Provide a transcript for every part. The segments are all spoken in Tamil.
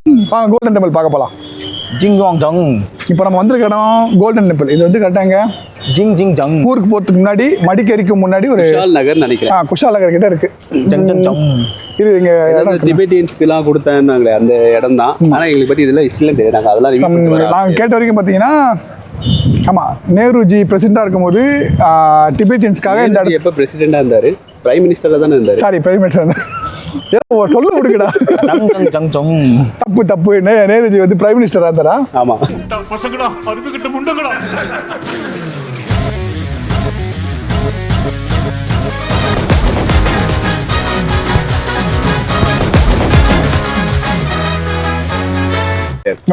கோல்டன் டெம்பிள் பார்க்க போகலாம். ஜிங்காங் ஜங். இப்போ நம்ம வந்திருக்க இடம் கோல்டன் டெம்பிள். இது வந்து கரெக்டாங்க ஜிங் ஜிங் ஜங். ஊருக்கு போகிறதுக்கு முன்னாடி மடிக்கேரிக்கு முன்னாடி ஒரு குஷால் நகர் நினைக்கிறேன். குஷால் நகர் கிட்ட இருக்கு. ஜங் ஜங் ஜங். இது இங்க டிபெட்டியன்ஸ்க்குலாம் கொடுத்தாங்கன்னாங்களே அந்த இடம் தான். ஆனால் எங்களுக்கு பற்றி இதெல்லாம் ஹிஸ்ட்ரிலாம் தெரியாது. நாங்கள் அதெல்லாம் நாங்கள் கேட்ட வரைக்கும் பார்த்தீங்கன்னா ஆமாம், நேருஜி பிரசிடண்டாக இருக்கும்போது டிபெட்டியன்ஸ்க்காக இந்த இடம் எப்போ பிரசிடெண்டாக இருந்தார்? பிரைம் மினிஸ்டரில் தானே இருந்தார். சாரி, பிரைம் மினிஸ்டர் சொல்ல கொடுக்கடா. தப்பு தப்பு. நேருஜி வந்து பிரைம் மினிஸ்டரா இருந்தாரா? ஆமா.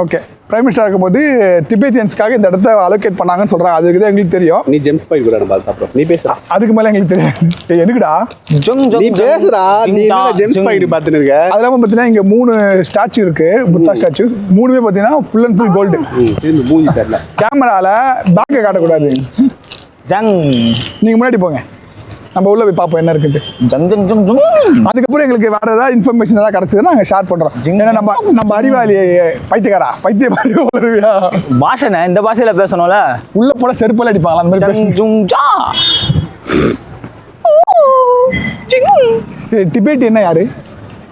ஓகே, பிரைம் மினிஸ்டர் இருக்கும்போது திபெத்தியன்ஸ்க்காக இந்த இடத்த அலோகேட் பண்ணாங்கன்னு சொல்றாங்க. அதுக்கு தான் எங்களுக்கு தெரியும். நீ ஜெம்ஸ் பாயிண்ட் கூட நம்ம அப்புறம் நீ பேசுறா. அதுக்கு மேல எங்களுக்கு தெரியாது. எனக்குடா நீ பேசுறா. நீ ஜெம்ஸ் பாயிண்ட் பார்த்துட்டு இருக்க. அது இல்லாமல் பார்த்தீங்கன்னா இங்கே 3 ஸ்டாச்சு இருக்கு, புத்தா ஸ்டாச்சு. 3மே பார்த்தீங்கன்னா ஃபுல் அண்ட் ஃபுல் கோல்டு. மூஞ்சி சரியில்ல. கேமரால பேக்கை காட்டக்கூடாது. ஜங். நீங்க முன்னாடி போங்க, நம்ம உள்ள போய் பார்ப்போம் என்ன இருக்குன்ட்டு. ஜங் ஜங் ஜங் ஜங். அதுக்கப்புறம் எங்களுக்கு வேற ஏதாவது இன்ஃபர்மேஷன் ஏதாவது கிடைச்சதுன்னா நாங்கள் ஷேர் பண்றோம். ஏன்னா நம்ம அறிவாளி பைத்தியக்காரா வளருவியா பாஷனை இந்த பாஷையில பேசணும்ல. உள்ள போல செருப்பால அடிப்பாங்களா அந்த மாதிரி. டிபெட் என்ன யாரு?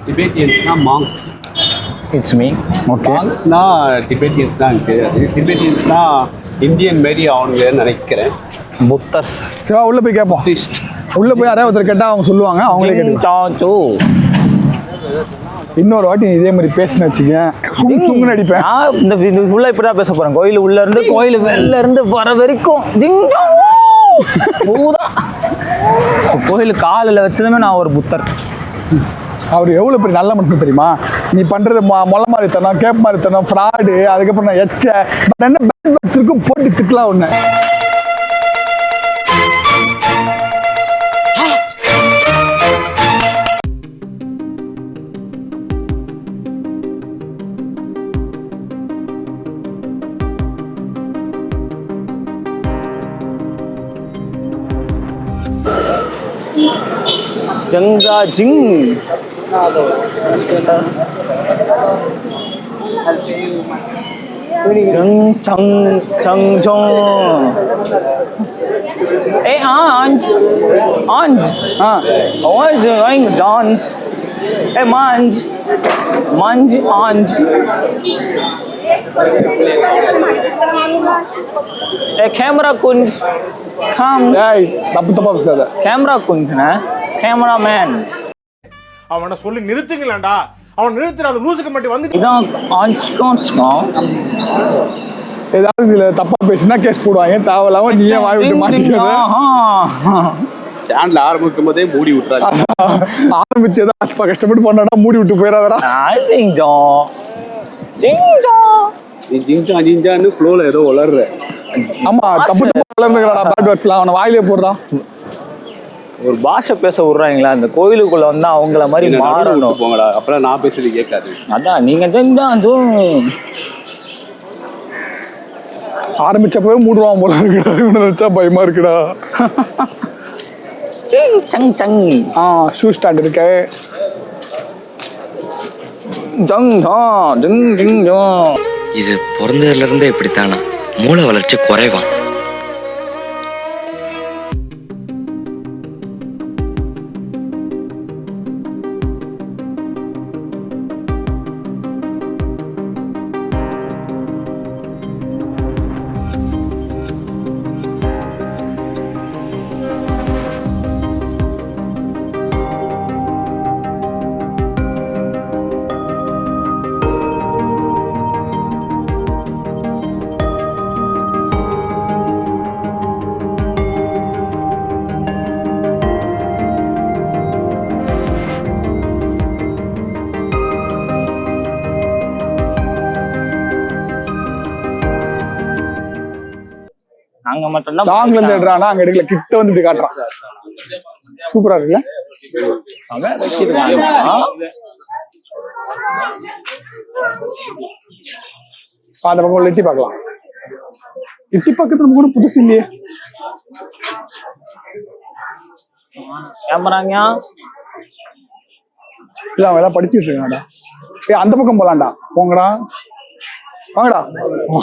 டிபெட்டியன்ஸ்னா மாங்க்ஸ். It's me. ஓகே, மாங்க்ஸ்னா டிபெட்டியன்ஸ் தான் இருக்கு. டிபெட்டியன்ஸ்னா இந்தியன் மாரி அவங்களேன்னு நினைக்கிறேன். புத்தர்ஸ். சிவா உள்ள போய் கேட்போம். உள்ள போய் யாராவது ஒருத்தர் கேட்டா அவங்க சொல்லுவாங்க. அவங்களே கேட்டு இன்னொரு வாட்டி இதே மாதிரி பேசினு வச்சுக்கேன், சுங்குன்னு அடிப்பேன். இந்த ஃபுல்லா இப்படிதான் பேச போறேன். கோயில் உள்ள இருந்து கோயில் வெளில இருந்து வர வரைக்கும் கோயில் காலில் வச்சதுமே நான் ஒரு புத்தர். அவர் எவ்வளோ பெரிய நல்ல மனுஷன் தெரியுமா? நீ பண்ணுறது மொளை மாதிரி தரணும், கேப் மாதிரி தரணும், ஃப்ராடு, அதுக்கப்புறம் நான் பட் என்ன பேட் பேட்ஸ் இருக்கும் போட்டு திட்டலாம் ஒன்று. ஜங்கா ஜிங். ஜங் சங் சங் ஜோங். ஏ ஆஞ்ச் ஆஞ்ச். What is going John? Hey manj manj anj. Hey camera kunj come. ஏய், தப்பு தப்பா பேசாத. Camera kunj na cameraman. அவனை சொல்லி நிறுத்துங்களேன்டா. அவன் நிறுத்துற அந்த லூசுக்கு மட்டும் வந்து இதான் ஆஞ்ச்கோன்ஸ்கோ. ஏதாவது இதுல தப்பா பேசினா கேஸ் போடுவாங்க. தேவையில்லாம நீயே வாய் விட்டு மாட்டிக்கிற. சேனல் ஆரம்பிக்கும் போதே மூடி விட்டுறாங்க. ஆரம்பிச்சதான் கஷ்டப்பட்டு பண்ணா மூடி விட்டு போயிடாதடா. ஜிங்ஜோ ஜிங்ஜோ. நீ ஜிங்ஜா ஜிங்ஜான்னு ஃப்ளோல ஏதோ உளர்ற. ஆமா, தப்பு தப்பா வளர்ந்துக்கிறாடா. பேட் வேர்ட்ஸ்லாம் அவனை வாயிலே போடுறான். ஒரு பாஷை பேச விடுறாங்களா? அந்த கோயிலுக்குள்ள வந்து அவங்கள மாதிரி மாறணும். போங்கடா, அப்புறம் நான் பேசுறது கேட்காது. அதான் நீங்க ஆரம்பிச்சப்பவே மூடுவான் போல இருக்குடா. இவனை வச்சா பயமா இருக்குடா. சங் சங். ஷூ ஸ்டாண்ட் இருக்கு. ஜங் ஜங் ஜங் ஜங். இது பிறந்ததுல இருந்தே இப்படித்தானா? மூளை வளர்ச்சி குறைவா? அங்க மட்டும் லாங்ல இருந்து எடுறானா, அங்க எடுக்கல, கிட்ட வந்து இப்படி காட்டுறான். சூப்பரா இருக்குல்ல? அவன் வச்சிருக்காங்க. அந்த பக்கம் எட்டி பார்க்கலாம். எட்டி பக்கத்துல நம்ம கூட புதுசு இல்லையே. கேமராங்க இல்ல அவங்க எல்லாம் படிச்சுட்டு இருக்காங்கடா. அந்த பக்கம் போலாம்டா, போங்கடா வாங்கடா.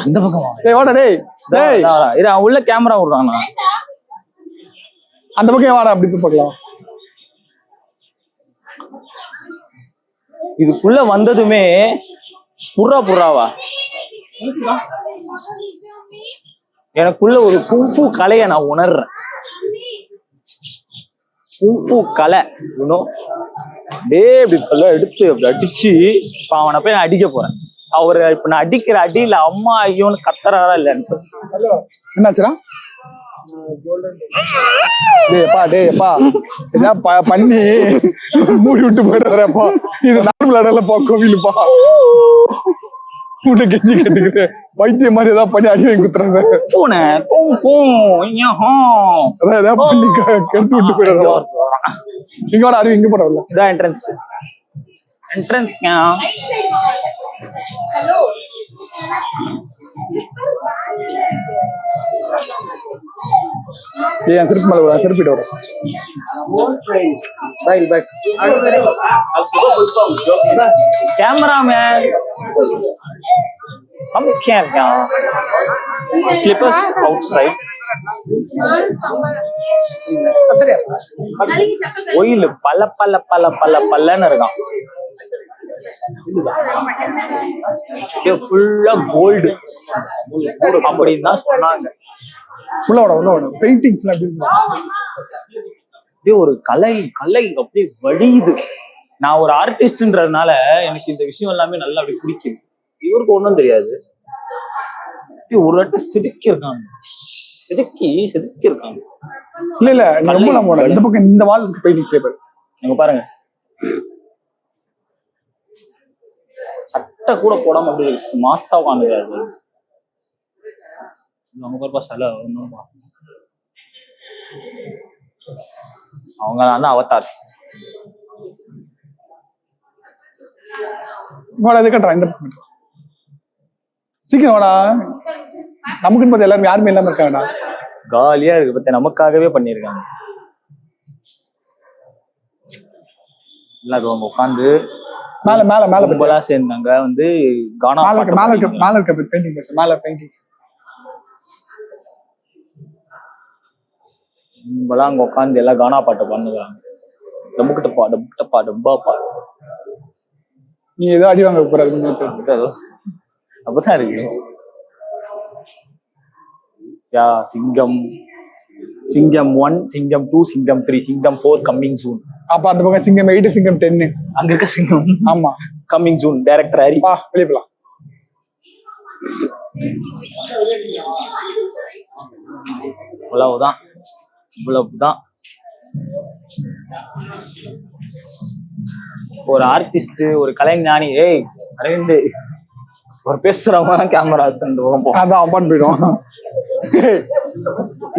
அந்த பக்கமா? டேய் வாடா டேய் டேய். இரு உள்ள கேமரா விடுறானா? அந்த பக்கம் வாடா, அப்படி போய் பார்க்கலாம். இதுக்குள்ள வந்ததுமே புறாவா எனக்குள்ள ஒரு குங்ஃபு கலையை நான் உணர்றேன். குங்ஃபு கலை இப்படி எடுத்து அப்படி அடிச்சு இப்ப அவனை போய் நான் அடிக்க போறேன். அவரு இப்ப நான் அடிக்கிற அடியில அம்மா ஐயோன்னு கத்துறாரா இல்லன்னு. என்னாச்சுடா? டேய்ப்பா டேய்ப்பா இதான் பண்ணி மூடி விட்டு போயிடுறப்பா. இது நார்மல் இடம்லப்பா, கோவிலுப்பா. மூட்டை கெஞ்சி கட்டுக்கிட்டு வைத்திய மாதிரி ஏதாவது பண்ணி அடி வாங்கி குத்துறாங்க. ஏதாவது பண்ணி கெடுத்து விட்டு போயிடுறோம். இங்க வாடா, அறிவு இங்க போறோம்ல. இதான் என்ட்ரன்ஸ். என் செருப்பு மேல வரும், செருப்பிட்டு வரும். கேமராமேன் हम क्या slippers outside கோயில் பல்லன்னு இருக்கான். ஃபுல்லா கோல்டு அப்படின்னு தான் சொன்னாங்க. உள்ள வாடா. பெயிண்டிங்ஸ்லாம் எப்படி இருக்கு? அப்படியே ஒரு கலை அப்படியே வழியுது. நான் ஒரு ஆர்டிஸ்ட்ன்றதுனால எனக்கு இந்த விஷயம் எல்லாமே நல்லா அப்படி பிடிக்குது. இவருக்கு ஒண்ணும் தெரியாது. ஒரு வாட்டி செதுக்கி இருக்காங்க. இல்ல ரொம்ப நம்ம இந்த பக்கம் இந்த வால் இருக்கு பெயிண்டிங் பேப்பர். நீங்க பாருங்க, சட்டை கூட போடாம அப்படி மாசா வாங்குறாரு. அவங்க தான் அவதார்ஸ். வாடா, இது கட்டுறான். இந்த பக்கம் சீக்கிரம் வாடா. நமக்குன்னு பார்த்து எல்லாரும் யாருமே இல்லாம இருக்காங்கடா. காலியா இருக்கு பத்தி, நமக்காகவே பண்ணிருக்காங்க. அவங்க உட்காந்து மேல மேல மேல கும்பலா சேர்ந்தாங்க. வந்து கானா மேல இருக்க பெயிண்டிங் மேல பெயிண்டிங் கும்பலா அங்க உட்காந்து எல்லாம் கானா பாட்டை பண்ணுவாங்க. டம்புக்கிட்ட டம்பா பாடு. நீ ஏதோ அடி வாங்க போறது அப்பதான் இருக்கு. யா சிங்கம் 1, சிங்கம் 2, சிங்கம் 3, சிங்கம் 4 கம்மிங் சூன். அப்ப அந்த பக்கம் சிங்கம் 8, சிங்கம் 10 அங்க இருக்க சிங்கம். ஆமா, கம்மிங் சூன். டைரக்டர் ஹரி. வெளியே போலாம். இவ்வளவுதான். ஒரு ஆர்டிஸ்ட், ஒரு கலைஞானி. ஏய் அரவிந்த், ஒரு பேசுறவங்க கேமரா அதான் போயிடும்.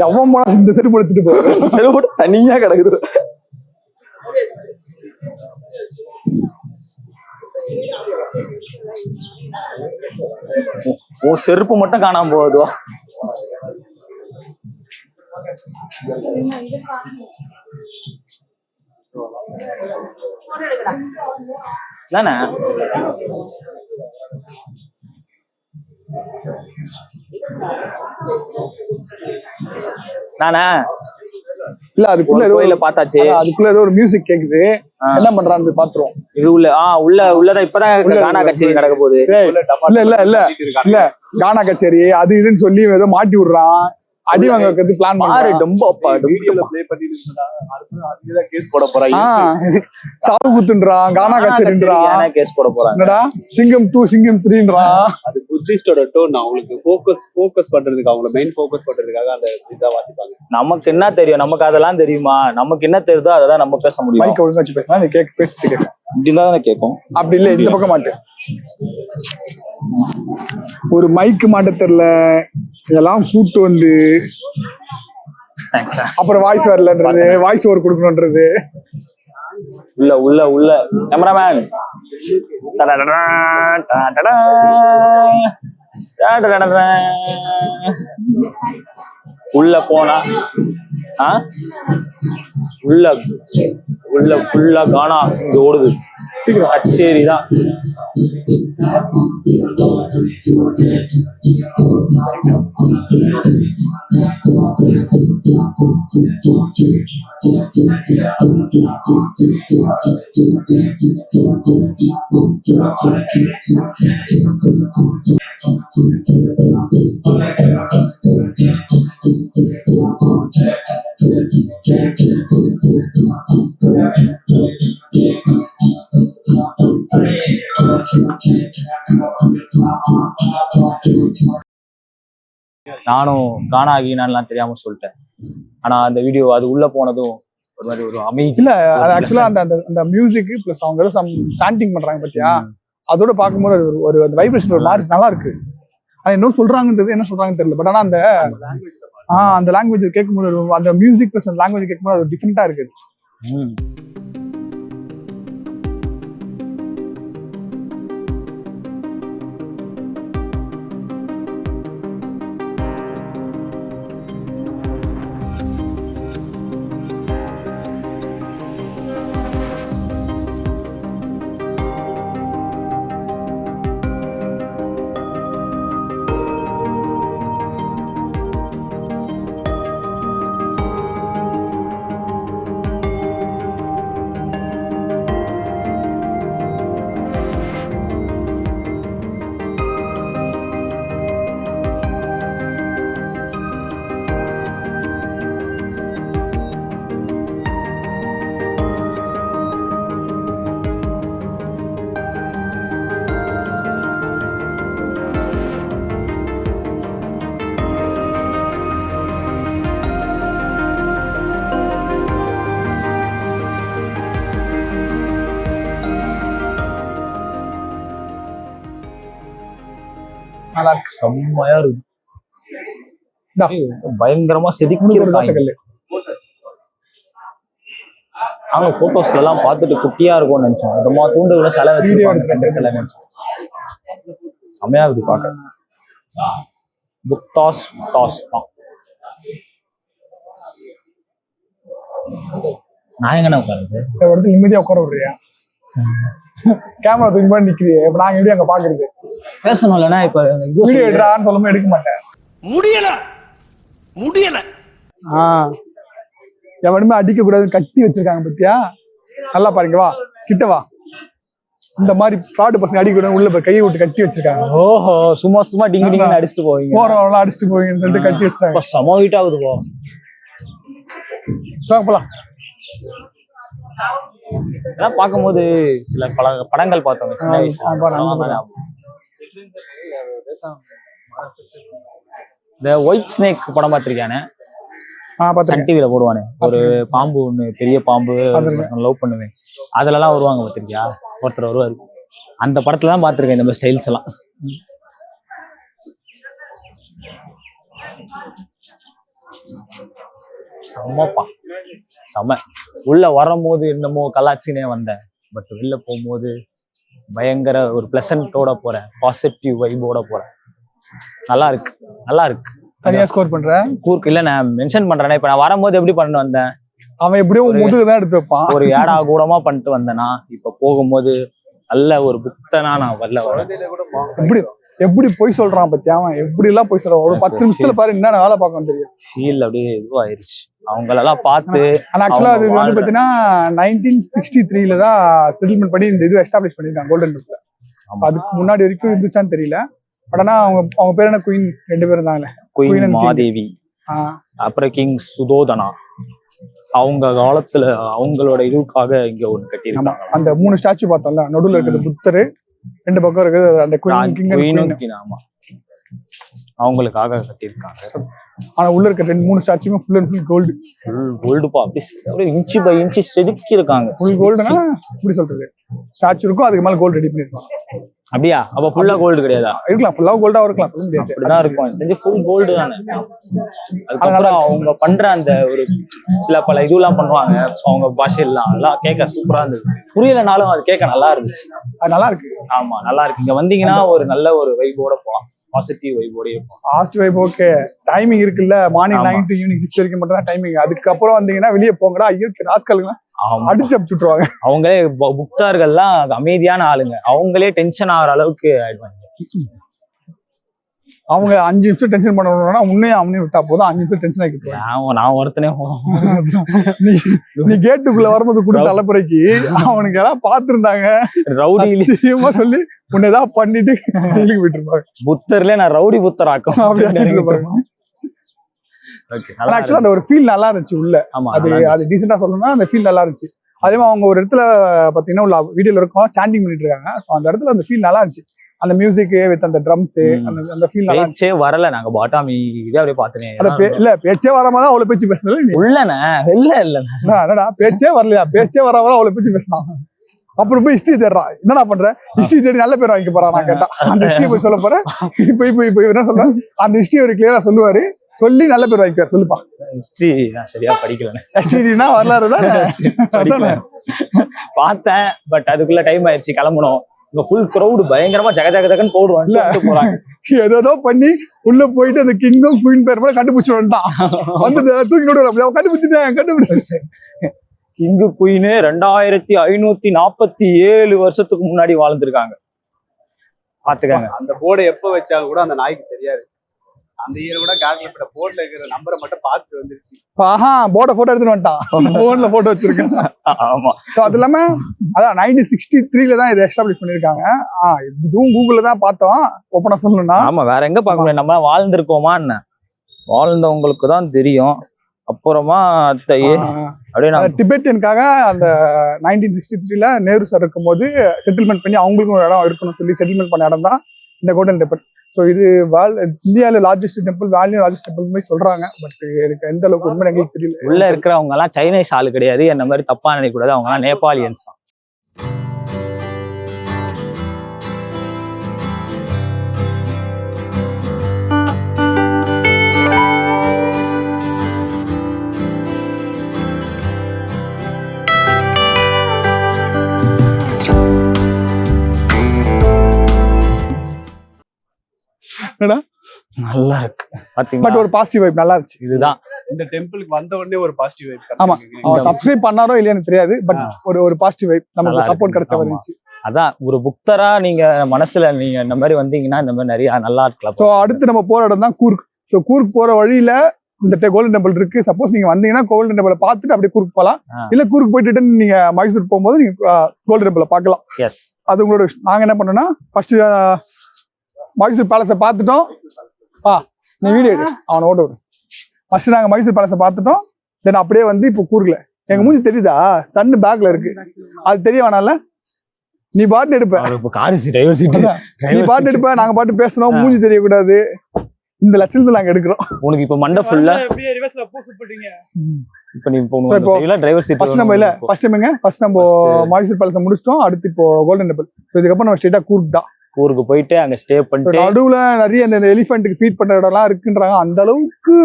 எவன் போனா இந்த செருப்பு எடுத்துட்டு போற செருப்பு தனியா கிடக்குது. உன் செருப்பு மட்டும் காணாம போகுதோ? தானே நானா இல்ல அதுக்குள்ள ஏதோ கோயில பார்த்தாச்சு. அதுக்குள்ள ஏதோ ஒரு மியூசிக் கேக்குது. என்ன பண்றான்னு பாத்துருவோம். இது உள்ளதான் இப்பதான் கானா கச்சேரி நடக்க போகுது. இல்ல கானா கச்சேரி அது இதுன்னு சொல்லி ஏதோ மாட்டி விடுறான். அடி வாங்க பிளான் பாரு. டம்பா வீடியோல ப்ளே பண்ணிட்டு இருந்தாங்க. அதுதான் கேஸ் போட போறாங்க. சாவு குத்துன்றான், கானா கச்சேரின்றான், கேஸ் போட போறாங்க. என்னடா சிங்கம் 2, சிங்கம் 3ன்றான். அது புத்திஸ்டோட டோன். அவங்களுக்கு ஃபோக்கஸ் பண்றதுக்கு, அவங்கள மெயின் ஃபோக்கஸ் பண்றதுக்காக அந்த இதை வாசிப்பாங்க. நமக்கு என்ன தெரியும்? நமக்கு அதெல்லாம் தெரியுமா? நமக்கு என்ன தெரியுதோ அதெல்லாம் நம்ம பேச முடியும். மைக்க ஒழுங்கா வச்சு பேசினா நீ பேசிட்டு கேட்கும். இப்படிதான் கேட்கும். அப்படி இல்ல, இந்த பக்கம் மாட்டு. ஒரு மைக்கு மாட்ட தெரியல, இதெல்லாம் கூட்டு வந்து அப்புறம் வாய்ஸ் வரலன்றது, வாய்ஸ் ஓவர் கொடுக்கணும்ன்றது. உள்ள கேமராமேன் உள்ள போனா உள்ள ஃபுல்லா கானா இங்க ஓடுது. சீக்கிரம் கச்சேரி தான். நானும் கானா கீனான்லாம் தெரியாம சொல்லிட்டேன். ஆனா அந்த வீடியோ அது உள்ள போனதும் ஒரு மாதிரி ஒரு அமைதி. இல்ல அது ஆக்சுவலா அந்த அந்த மியூசிக் பிளஸ் அவங்க ஏதோ சம் சாண்டிங் பண்றாங்க பாத்தியா, அதோட பார்க்கும்போது அது ஒரு வைப்ரேஷன் ஒரு மாதிரி நல்லா இருக்கு. ஆனா என்ன சொல்றாங்கன்றது என்ன சொல்றாங்கன்னு தெரியல. பட் ஆனா அந்த அந்த லாங்குவேஜ் கேட்கும்போது அந்த மியூசிக் பிளஸ் அந்த லாங்குவேஜ் கேட்கும்போது அது டிஃப்ரெண்டா இருக்குது. நல்லா இருக்கு, செம்மையா இருக்கு. இந்தா, பயங்கரமா செதுக்கி ஒரு இருக்காங்க. தோசைக்கல்லு. நாங்க போட்டோஸ்ல எல்லாம் பார்த்துட்டு குட்டியா இருக்கும்னு நினைச்சோம். ரொம்ப தூண்டுகளை செலவு வச்சிருக்காங்க நினைச்சோம். செம்மையா இருக்கு பார்க்க. புத்தாஸ் டாஸ் தான். நான் எங்கண்ணா உட்காருது ஒரு இடத்துல நிம்மதியா உட்கார விடுறியா? கேமரா தூக்கி போய் நிக்கிறியே, இப்ப நாங்க எப்படி அங்க பாக்குறது? பேசணும் இல்லைன்னா இப்ப வீடியோ எடுறான்னு சொல்லும்போது எடுக்க மாட்டேன். முடியல எவனுமே அடிக்க கூடாதுன்னு கட்டி வச்சிருக்காங்க பத்தியா? நல்லா பாருங்க, வா கிட்ட வா. இந்த மாதிரி ஃப்ராடு பசங்க அடிக்க கூடாது, உள்ள போய் கையை விட்டு கட்டி வச்சிருக்காங்க. ஓஹோ, சும்மா சும்மா டிங்கு டிங்கு அடிச்சுட்டு போவீங்க, போறவங்க அடிச்சுட்டு போவீங்கன்னு சொல்லிட்டு கட்டி வச்சிருக்காங்க. செம ஹீட் ஆகுது போ. போலாம். இதெல்லாம் பார்க்கும்போது சில படங்கள் பார்த்தோம் சின்ன வயசுல. இந்த ஒயிட் ஸ்னேக் படம் பார்த்திருக்கானே, சன் டிவில போடுவானே, ஒரு பாம்பு ஒண்ணு, பெரிய பாம்பு லவ் பண்ணுவேன், அதுல எல்லாம் வருவாங்க பார்த்திருக்கியா? ஒருத்தர் வருவாரு, அந்த படத்துல தான் பார்த்திருக்கேன் இந்த மாதிரி ஸ்டைல்ஸ் எல்லாம். செம்மப்பா, செம. உள்ள வரும்போது என்னமோ கலாச்சினே வந்தேன், பட் வெளில போகும்போது பயங்கர ஒரு பிளசன்ட்டோட போறேன், பாசிட்டிவ் வைபோட போறேன். நல்லா இருக்கு, நல்லா இருக்கு. தனியா ஸ்கோர் பண்றேன் கூர்க்கு இல்ல, நான் மென்ஷன் பண்றேன். இப்ப நான் வரும்போது எப்படி பண்ணிட்டு வந்தேன், அவன் எப்படியும் முதுகுதான் எடுத்து வைப்பான். ஒரு ஏடா கூடமா பண்ணிட்டு வந்தேனா, இப்ப போகும்போது நல்ல ஒரு புத்தனா நான் வரல. எப்படி எப்படி போய் சொல்றான் பத்தியா? அவன் எப்படி எல்லாம் போய் சொல்றான். ஒரு 10 நிமிஷத்துல பாரு என்ன வேலை பார்க்கணும் தெரியும். ஃபீல் அப்படியே இதுவாயிருச்சு அவங்களெல்லாம் பார்த்து. ஆனா ஆக்சுவலா அது வந்து பாத்தீங்கன்னா 1963 தான் செட்டில்மெண்ட் பண்ணி இந்த இது எஸ்டாப்ளிஷ் பண்ணிருக்காங்க கோல்டன் ரூட்ல. அதுக்கு முன்னாடி வரைக்கும் இருந்துச்சான்னு தெரியல. பட் ஆனா அவங்க பேர் என்ன, குயின் 2 பேரும் தாங்களே, குயின் மாதேவி, அப்புறம் கிங் சுதோதனா. அவங்க காலத்துல அவங்களோட இதுக்காக இங்க ஒண்ணு கட்டியிருக்காங்க. அந்த 3 ஸ்டாச்சு பார்த்தோம்ல, நடுவுல இருக்கிறது புத்தர், 2 பக்கம் இருக்குது அந்த குயின். ஆமா, அவங்களுக்காக கட்டியிருக்காங்க. ஆனா உள்ள இருக்க 2-3 ஸ்டாச்சுமே ஃபுல் அண்ட் ஃபுல் கோல்டு. கோல்டுப்பா, அப்படியே இன்ச்சு பை இன்ச்சு செதுக்கி இருக்காங்க. ஃபுல் கோல்டுனா எப்படி சொல்றது, ஸ்டாச்சு இருக்கும் அதுக்கு மேல கோல்டு ரெடி பண்ணிருக்காங்க. அப்படியா? அப்ப ஃபுல்லா கோல்டு கிடையாதா? இருக்கலாம், ஃபுல்லா கோல்டா இருக்கலாம், சொல்ல முடியாது. அப்படிதான் இருக்கும், தெரிஞ்சு ஃபுல் கோல்டு தானே. அதுக்கப்புறம் அவங்க பண்ற அந்த ஒரு சில பல இதுலாம் பண்ணுவாங்க அவங்க பாஷையெல்லாம், அதெல்லாம் கேட்க சூப்பரா இருந்தது. புரியலனாலும் அது கேட்க நல்லா இருந்துச்சு. அது நல்லா இருக்கு. ஆமா, நல்லா இருக்கு. இங்க வந்தீங்கன்னா ஒரு நல்ல ஒரு வைபோட போலாம். பாசிட்டிவ் வைபோடய பாசிட்டிவ் வைப் ஓகே. டைமிங் இருக்குல்ல, மார்னிங் ஆமா. 9 to ஈவினிங் 6 வரைக்கும் மட்டும் தான் டைமிங். அதுக்கப்புறம் வந்தீங்கன்னா வெளியே போங்கடா, ஐயோ ராஸ்கலுங்க அடிச்சு அடிச்சுட்ருவாங்க. அவங்களே புக்தார்கள்லாம் அமைதியான ஆளுங்க, அவங்களே டென்ஷன் ஆகிற அளவுக்கு ஆயிடுவாங்க. அவங்க 5 நிமிஷம் டென்ஷன் பண்ணணும்னா உன்னையும் அவனையும் விட்டா போதும், 5 நிமிஷம் டென்ஷன் ஆகிட்டு. நான் ஒருத்தனே நீ கேட்டுக்குள்ள வரும்போது கூட தலைப்புறைக்கு அவனுக்கு ஏதாவது பாத்துருந்தாங்க ரவுடி சொல்லி உன்னை ஏதாவது பண்ணிட்டு ஜெயிலுக்கு போயிட்டு இருப்பாங்க. புத்தர்ல நான் ரவுடி புத்தர் ஆக்கும். ஆக்சுவலா அந்த ஒரு ஃபீல் நல்லா இருந்துச்சு உள்ள. ஆமா, அது டீசெண்டா சொல்லணும்னா அந்த ஃபீல் நல்லா இருந்துச்சு. அதே மாதிரி அவங்க ஒரு இடத்துல பாத்தீங்கன்னா உள்ள வீடியோல இருக்கும் சாண்டிங் பண்ணிட்டு இருக்காங்க. அந்த இடத்துல அந்த ஃபீல் நல்லா இருந்துச்சு. அந்த மியூசிக் வித் அந்த ட்ரம்ஸ் அந்த ஃபீல் நல்லா இருந்துச்சு. பேச்சே வரல, நாங்க பாட்டாமி இதே அப்படியே பாத்துனேன். இல்ல பேச்சே வராமதான் அவ்வளவு பேச்சு பேசுனது உள்ளன இல்லடா, பேச்சே வரலையா? பேச்சே வராமதான் அவ்வளவு பேச்சு பேசினான். அப்புறம் போய் ஹிஸ்டரி தேடுறான். என்னடா பண்ற? ஹிஸ்டரி தேடி நல்ல பேர் வாங்கிக்க போறான். நான் கேட்டா அந்த ஹிஸ்டரி போய் சொல்ல போறேன். போய் என்ன சொல்றேன், அந்த ஹிஸ்டரி ஒரு கிளியரா சொல்லுவாரு, சொல்லி நல்ல பேர் வாங்கிக்காரு. சொல்லுப்பா. ஹிஸ்டரி நான் சரியா படிக்கல. ஹிஸ்டரினா வரலாறு தான் பார்த்தேன். பட் அதுக்குள்ள டைம் ஆயிடுச்சு, கிளம்பணும். இங்க ஃபுல் கிரௌட் பயங்கரமா ஜக ஜக ஜகன்னு போடுவாங்க போறாங்க. ஏதோ பண்ணி உள்ள போயிட்டு அந்த கிங்கும் குயின் பேர் போல கண்டுபிடிச்சு வந்துட்டான். வந்து தூக்கி கண்டுபிடிச்சிட்டேன். கிங்கு குயின் 2547 வருஷத்துக்கு முன்னாடி வாழ்ந்துருக்காங்க. பாத்துக்காங்க. அந்த போர்டை எப்ப வச்சாலும் கூட அந்த நாய்க்கு தெரியாது. அந்த இயர் கூட கால்குலேட்டர் போர்ட்ல இருக்கிற நம்பரை மட்டும் பார்த்து வந்துருச்சு. போர்டை போட்டோ எடுத்துட்டு வந்துட்டான். போர்ட்ல போட்டோ வச்சிருக்கான். ஆமா. சோ அது இல்லாம அதான் 1963 தான் இதை எஸ்டாப்ளிஷ் பண்ணிருக்காங்க. இதுவும் கூகுள்ல தான் பார்த்தோம் ஓப்பனா சொல்லணும்னா. ஆமா, வேற எங்க பார்க்க முடியும்? நம்ம வாழ்ந்திருக்கோமா என்ன? வாழ்ந்தவங்களுக்கு தான் தெரியும். அப்புறமா அப்படியே டிபெட்டியனுக்காக அந்த 1963ல நேரு சார் இருக்கும்போது செட்டில்மெண்ட் பண்ணி அவங்களுக்கும் ஒரு இடம் இருக்கணும்னு சொல்லி செட்டில்மெண்ட் பண்ண இடம் தான் இந்த கோல்டன் டெம்பிள். ஸோ இது இந்தியாவில் largest temple, value largest temple சொல்றாங்க. பட் எனக்கு எந்த அளவுக்கு உண்மை எங்களுக்கு தெரியல. உள்ள இருக்கிறவங்க எல்லாம் சைனீஸ் ஆளு கிடையாது, என்ன மாதிரி தப்பா நினைக்க கூடாது. அவங்க எல்லாம் நேபாளியன்ஸ் தான். நல்லா இருக்கு பாத்தீங்களா? பட் ஒரு பாசிட்டிவ் வைப் நல்லா இருந்துச்சு. இதுதான் இந்த டெம்பிளுக்கு வந்த உடனே ஒரு பாசிட்டிவ் வைப். ஆமா, அவன் சப்ஸ்கிரைப் பண்ணாரோ இல்லையான்னு தெரியாது. பட் ஒரு பாசிட்டிவ் வைப் நமக்கு சப்போர்ட் கிடைச்ச மாதிரி இருந்துச்சு. அதான் ஒரு புக்தரா நீங்க மனசுல நீங்க இந்த மாதிரி வந்தீங்கன்னா இந்த மாதிரி நிறைய நல்லா இருக்கலாம். ஸோ அடுத்து நம்ம போற இடம் தான் கூர்க். ஸோ கூர்க் போற வழியில இந்த கோல்டன் டெம்பிள் இருக்கு. சப்போஸ் நீங்க வந்தீங்கன்னா கோல்டன் டெம்பிளை பார்த்துட்டு அப்படியே கூர்க் போகலாம். இல்ல கூர்க் போயிட்டு நீங்க மைசூர் போகும்போது நீங்க கோல்டன் டெம்பிளை பார்க்கலாம். எஸ், அது உங்களோட நாங்க என்ன பண்ணோம்னா ஃபர்ஸ்ட் மைசூர் பேலஸை பார்த்துட்டோம். நீ வீடியோ எடு, அவனை ஓட்ட விடு. ஃபர்ஸ்ட் நாங்க மைசூர் பேலஸை பார்த்துட்டோம். தென் அப்படியே வந்து இப்போ கூர்க்ல எங்க மூஞ்சி தெரியுதா? சன்னு பேக்ல இருக்கு, அது தெரிய வேணாம்ல. நீ பாட்டு எடுப்ப, நீ பாட்டு எடுப்ப, நாங்க பாட்டு பேசணும், மூஞ்சி தெரியக்கூடாது. இந்த லட்சணத்துல நாங்க எடுக்கிறோம். உனக்கு இப்ப மண்டை ஃபுல்லா இப்ப நீ டிரைவர் சீட் ஃபர்ஸ்ட் நம்ம இல்ல ஃபர்ஸ்ட் டைம்ங்க ஃபர்ஸ்ட் நம்ம மைசூர் பேலஸை முடிச்சிட்டோம். அடுத்து இப்போ கோல்டன் டெம்பிள். இதுக்கப்புறம் நம்ம ஸ்ட்ரெயிட்டா கூர்க் தான். ஊருக்கு போயிட்டு அங்க ஸ்டே பண்ணிட்டு நடுவுல நிறைய இந்த எலிஃபென்ட்டுக்கு ஃபீட் பண்ற இடம்லாம் இருக்குன்றாங்க. அந்த அளவுக்கு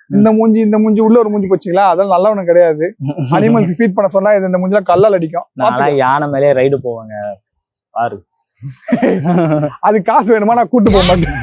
இந்த மூஞ்சி உள்ள ஒரு மூஞ்சி போச்சுங்களா, அதெல்லாம் நல்ல ஒண்ணு கிடையாது. அனிமல்ஸ் ஃபீட் பண்ண சொன்னா இந்த மூஞ்சிலாம் கல்லால் அடிக்கும். நான் யானை மேலே ரைடு போவாங்க பாரு. அது காசு வேணுமா, நான் கூட்டு போக மாட்டேன்.